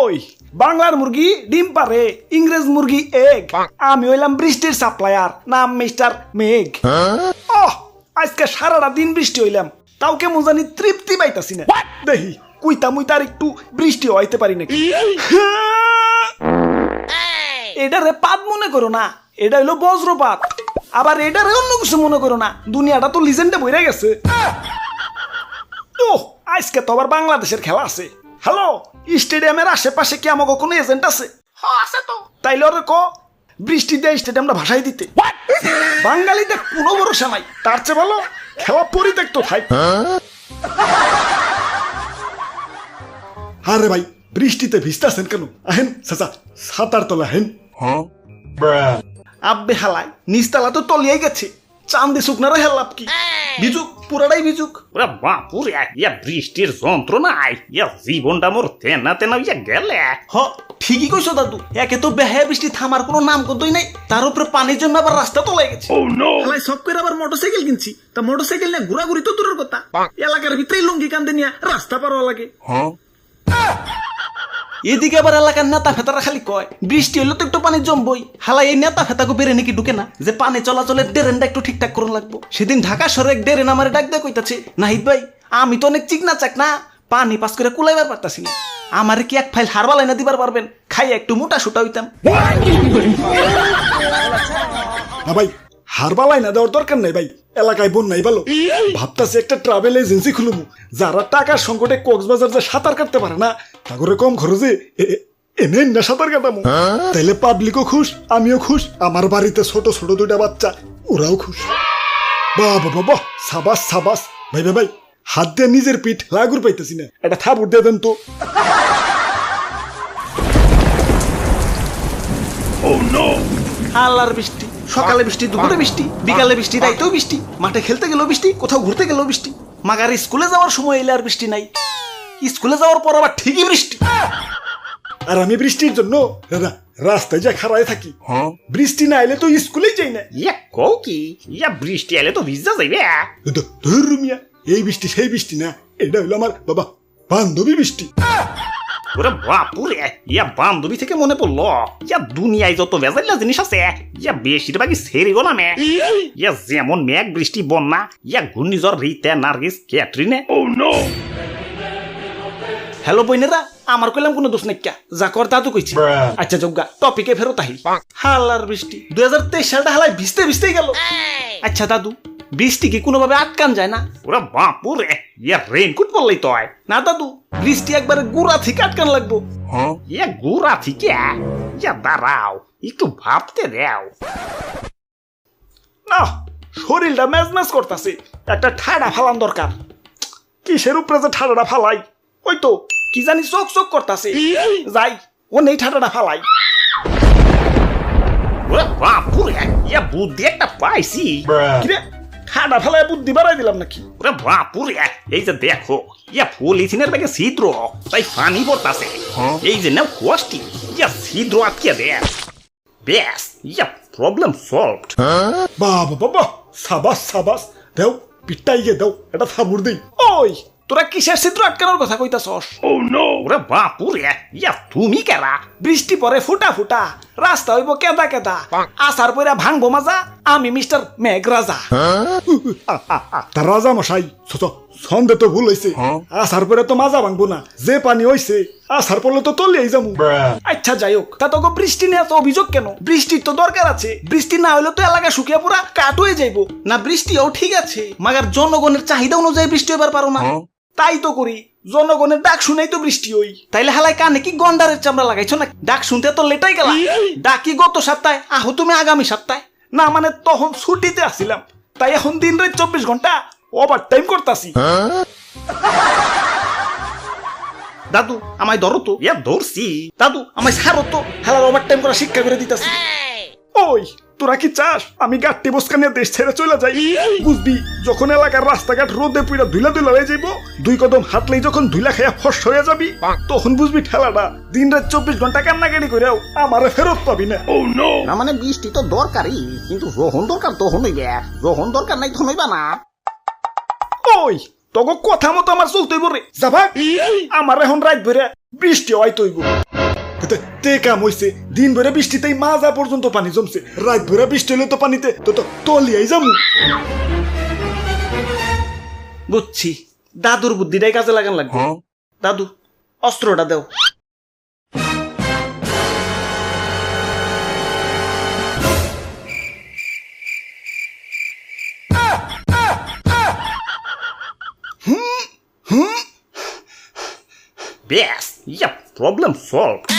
ওই বাংলার মুরগি ডিম পারে, ইংরেজ মুরগি এগ। আমি হইলাম বৃষ্টির সাপ্লায়ার, নাম মিস্টার মেঘ। আজকে সারাটা দিন বৃষ্টি হইলাম, তাও কেমন জানি তৃপ্তি পাইতাছি না। দেখি কুইতা মুইতা আর একটু বৃষ্টি হইতে পারি নাকি। এটারে পাত মনে করো না, এটা হইলো বজ্রপাত। আবার এটারে অন্য কিছু মনে করো না, দুনিয়াটা তো লিজেন্ডে বইরা গেছে। আজকে তো আবার বাংলাদেশের খেলা আছে। হ্যালো, স্টেডিয়ামের আশেপাশে কি আমাকে কোনো এজেন্ট আছে? আছে তো। তাইলে ওরে ক বৃষ্টি দিয়ে স্টেডিয়ামটা ভাসাই দিতে। বাঙালিদের কোনো ভরসা নাই, তার চেয়ে ভালো খেলা পরিত্যক্ত থাক। আরে ভাই, বৃষ্টিতে ভিজতেছেন কেন? আহেন চাচা, সাতার তলা হেন। আব্বে হালাই নিচতলা তো তলিয়াই গেছে, চান্দি শুকনারও হেল্লাপ কি ভিজুক, পুরাটাই ভিজুক। ওরা বাপুরে ইয়া বৃষ্টির যন্ত্রণায় ইয়া জীবনটা মোর তেনা তেনা ইয়া গেলে। ঠিকই কইছো দাদু, একে তো বেহায়া বৃষ্টি থামার কোনো নাম কতই নাই, তার উপরে পানির জন্য আবার রাস্তা তলাই গেছে। হালাই সব করে আবার মোটরসাইকেল কিনছি, তা মোটরসাইকেল নিয়ে ঘোরাঘুরি তো দূরের কথা, এলাকার ভিতরেই লুঙ্গি কান্দে নিয়ে রাস্তা পার হওয়া লাগে। এদিকে আবার এলাকার নেতা ফেতারা খালি কয় বৃষ্টি হইলে তো একটু পানি জমবই। হালাই এই নেতা ফেতাকে বেড়ে নাকি ঢুকে না যে পানি চলাচলের ড্রেনটা একটু ঠিকঠাক করুন লাগবো। সেদিন ঢাকা শহরে এক ড্রেন আমার ডাক দিয়ে কইতাছে, নাহিদ ভাই আমি তো অনেক চিকনা চাক না, পানি পাস করে কুলাইবার পারতাছি না, আমার কি এক ফাইল হারবাল এনে দিবার পারবেন, খাইয়া একটু মোটা সুটা হইতাম। না ভাই, হারবাল আইনা দেওয়ার দরকার নাই ভাই, এলাকায় বোন নাই ভালো। ভাবতাছি একটা ট্রাভেল এজেন্সি খুলুমু, যারা টাকার সংকটে কক্সবাজার যে সাঁতার কাটতে পারে না, তা করে কম খরচে এনে না সাঁতার কাটামু। তাইলে পাবলিকও খুশ, আমিও খুশ, আমার বাড়িতে ছোট ছোট দুইটা বাচ্চা ওরাও খুশ। বাহ বাবা বাহ, সাবাস সাবাস। ভাই ভাই ভাই, হাত দিয়ে নিজের পিঠ লাগুর পাইতেছি না, এটা থাবুর দিয়ে দেন তো। আল্লাহর বৃষ্টি, সকালে বৃষ্টি, দুপুরে বৃষ্টি, বিকালে বৃষ্টি, রাইতেও বৃষ্টি, মাঠে খেলতে গেলেও বৃষ্টি, কোথাও ঘুরতে গেলেও বৃষ্টি, মাগার স্কুলে যাওয়ার সময় এলে আর বৃষ্টি নাই, স্কুলে যাওয়ার পর আবার ঠিকই বৃষ্টি। আর আমি বৃষ্টির জন্য রাস্তায় যা খাড়ায় থাকি, বৃষ্টি না এলে তো স্কুলেই যাই না। ইয়া কও কি, ইয়া বৃষ্টি এলে তো ভিজা যাইবে। ধরু মিয়া, এই বৃষ্টি সেই বৃষ্টি না, এটা হলো আমার বাবা বান্ধবী বৃষ্টি। ওরে বাপুরে, ইয়া বান্ধবী থেকে মনে পড়লো, ইয়া দুনিয়ায় যত ভেজাইলা জিনিস আছে ইয়া বেশিরভাগই সেরে গো নামে। ইয়া যেমন মেঘ, বৃষ্টি, বন্যা, ইয়া ঘূর্ণিঝড় রিতা, নার্গিস, ক্যাটরিনে। হ্যালো বইনেরা, আমার কইলাম কোনো দোষ নাকি, যা কর তা তো কইছি। আচ্ছা যোগ্যা টপিকে ফেরত আহি। হালার বৃষ্টি 2023 সালটা হালাই ভিজতে ভিজতেই গেল। আচ্ছা দাদু, বৃষ্টি কি কোনোভাবে আটকান যায় না? ওরে বাপুরে, ইয়া রেইনকোট পরলেই তো হয় না দাদু, বৃষ্টি একবারে গুড়া থেকে আটকান লাগবো। ইয়া গুড়া থেকে, ইয়া দাঁড়াও একটু ভাবতে দাও। না, শরীরটা ম্যাজ ম্যাজ করতেছে, একটা ঠাডা ফালান দরকার। কিসের উপরে যে ঠাডাটা ফালাই, ওই তো কি জানি চোখ চোখ করতেছে, যাই ও নেই ঠাডাটা ফালাই। ওরে বাপুরে, ইয়া বুদ্ধি একটা পাইছি। কিরে, ঠাডা ফালাই বুদ্ধি বাড়াই দিলাম নাকি? ওরে বাপুরে, এই যে দেখো ইয়া পলিথিনের ব্যাগে ছিদ্র, তাই পানি পড়তাছে। এই যে নাও কষ্টি, ইয়া ছিদ্র আটকে দে, ব্যাস ইয়া প্রবলেম সলভড। বাবা বাবা, সাবাস সাবাস, দেও পিটাই গিয়ে দেও, এটা থাবুর দেই। ওই তোরা কিসের ছিদ্র আটকানোর কথা কইতাছস? ওরে বাপুরে, ইয়া তুমি কেরা? বৃষ্টি পরে ফুটা ফুটা, রাস্তা হইব কেদা কেদা, আসার পরে ভাঙবো মাজা, আমি মিস্টার মেঘ রাজা। তার রাজা মশাই সন্দেহ তো ভুল হয়েছে, আসার পরে তো মাজা ভাঙবো না, যে পানি হইছে আসার পরে তো তলিয়েই যাবো। আচ্ছা যাই হোক, তা তোকে বৃষ্টি নিয়ে তো অভিযোগ কেন? বৃষ্টির তো দরকার আছে, বৃষ্টি না হলে তো এলাকা শুকিয়ে পুরা কাট হয়ে যাইবো না। বৃষ্টিও ঠিক আছে, মাগার জনগণের চাহিদা অনুযায়ী বৃষ্টি হইবার পারো না। তাই তো করি, জনগণের ডাক শুনেই তো বৃষ্টি হই। তাইলে হালাই কানে কি গন্ডারের চামড়া লাগাইছো না? ডাক শুনতে তো লেটাই গেল। ডাকি গত সপ্তাহে, আহো তুমি আগামী সপ্তাহে। না মানে তখন ছুটিতে আসছিলাম, তাই এখন দিন রাত 24 ঘন্টা ওভার টাইম করতাছি। দাদু আমায় ধরো তো। ইয়া ধরছি। দাদু আমায় ছাড়ো তো, হেলার ওভার টাইম করা শিক্ষা করে দিতাছি। ওই তোরা কি চাস আমি গাট্টি বসকা নিয়ে দেশ ছেড়ে চলে যাই? বুঝবি, যখন এলাকার রাস্তাঘাট রোদে পুইরা ধুলা ধুলা হয়ে যাইব, 2 কদম হাঁটলেই যখন ধুলা খাইয়া ফস হয়ে যাবি, তখন বুঝবি ঠেলাটা দিন রাত 24 ঘন্টা কান্নাকাটি করেও আমারে ফেরত পাবি না। না মানে বৃষ্টি তো দরকারই, কিন্তু যখন দরকার তখন হইবে, যখন দরকার নাই তখন হইবা না। ওই তোকে কথা মতো আমার চলতেই বলে যাবা, আমার এখন রাত ভরে বৃষ্টি হয়তো হইব। তে কাম হইছে দিন ভরে বৃষ্টিতেই মাজা পর্যন্ত পানি জমছে রাত ভরে বৃষ্টি হলে তো পানিতে তো তলিয়াই যামু। বুঝছি দাদুর বুদ্ধিটাই কাজে লাগান লাগবে। দাদু অস্ত্রটা দেও। ব্যাস ইয়া প্রবলেম সলভড।